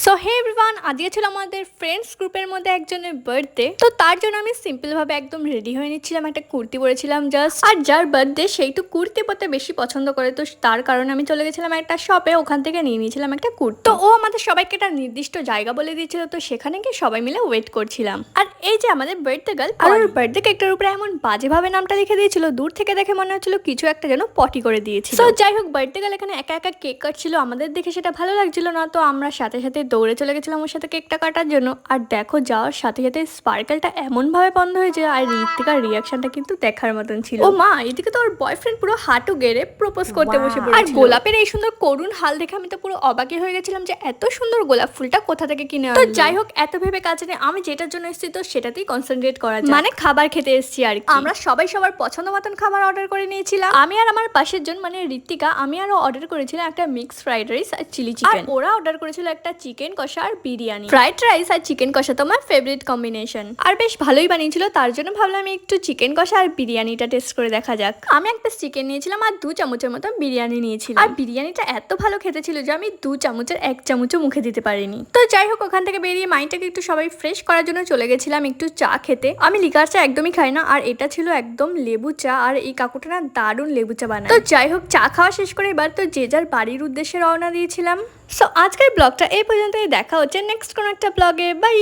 So hey everyone, আজকে ছিল আমাদের ফ্রেন্ডস গ্রুপের মধ্যে একজনের বার্থডে। তো তার জন্য আমি সিম্পল ভাবে একদম রেডি হয়ে নিচ্ছিলাম, একটা কুর্তি পরেছিলাম জাস্ট। আর যার বার্থডে সেই তো কুর্তি পরতে বেশি পছন্দ করে, তো তার কারণে আমি চলে গেছিলাম একটা শপে, ওখান থেকে নিয়ে নিয়েছিলাম একটা কুর্তি। তো ও আমাদের সবাইকে একটা নির্দিষ্ট জায়গা বলে দিয়েছিল, তো সেখানে গিয়ে সবাই মিলে ওয়েট করছিলাম। আর এই যে আমাদের বার্থডে গার্ল, আর ওর বার্থডে কেকটার উপরে এমন বাজেভাবে নামটা লিখে দিয়েছিল, দূর থেকে দেখে মনে হচ্ছিল কিছু একটা যেন পটি করে দিয়েছিল। তো যাই হোক, বার্থডে গার্ল এখানে একা একা কেক কাটছিল, আমাদের দেখে সেটা ভালো লাগছিল না, তো আমরা সাথে সাথে দৌড়ে চলে গেছিলাম ওর সাথে কেকটা কাটার জন্য। আর দেখো, যাওয়ার সাথে সাথে স্পার্কেলটা এমন ভাবে বন্ধ হয়েছে, আর ঋতিকার রিয়াকশনটা কিন্তু দেখার মতন ছিল। ও মা, এদিকে তো ওর বয়ফ্রেন্ড পুরো হাঁটু গেড়ে প্রপোজ করতে বসে পড়েছিল। আর গোলাপের এই সুন্দর করুণ হাল দেখে আমি তো পুরো অবাকই হয়ে গেছিলাম যে এত সুন্দর গোলাপ ফুলটা কোথা থেকে কিনে আনলো। তো যাই হোক, এত ভেবে কাছে নেই, আমি যেটার জন্য এসেছি তো সেটাতেই কনসেন্ট্রেট করা যায়, মানে খাবার খেতে এসেছি আর কি। আমরা সবাই সবার পছন্দ মতন খাবার অর্ডার করে নিয়েছিলাম। আমি আর আমার পাশের জন মানে ঋতিকা, আমি আরো অর্ডার করেছিলাম একটা মিক্স ফ্রাইড রাইস আর চিলি চিকেন। ওরা অর্ডার করেছিল একটা চিকেন কষা আর বিরিয়ানি। ফ্রাইড রাইস আর চিকেন কষা তো আমার ফেভারিট কম্বিনেশন, আর বেশ ভালোই বানিয়েছিল। তার জন্য ভাবলাম আমি একটু চিকেন কষা আর বিরিয়ানিটা টেস্ট করে দেখা যাক। আমি একটা চিকেন নিয়েছিলাম আর 2 চামচের মতো বিরিয়ানি নিয়েছিলাম। আর বিরিয়ানিটা এত ভালো খেতে ছিল যে আমি 2 চামচের 1 চামচও মুখে দিতে পারিনি। তো যাই হোক, ওখান থেকে বেরিয়ে মাইন্ডটাকে একটু সবাই ফ্রেশ করার জন্য চলে গেছিলাম একটু চা খেতে। আমি লিকার চা একদমই খাই না, আর এটা ছিল একদম লেবু চা, আর এই কাকুটা না দারুণ লেবু চা বানায়। তো যাই হোক, চা খাওয়া শেষ করে এবার তো যে যার বাড়ির উদ্দেশ্যে রওনা দিয়েছিলাম। সো আজকের ব্লগটা এই পর্যন্তই, দেখা হচ্ছে নেক্সট কোনো একটা ব্লগে। বাই।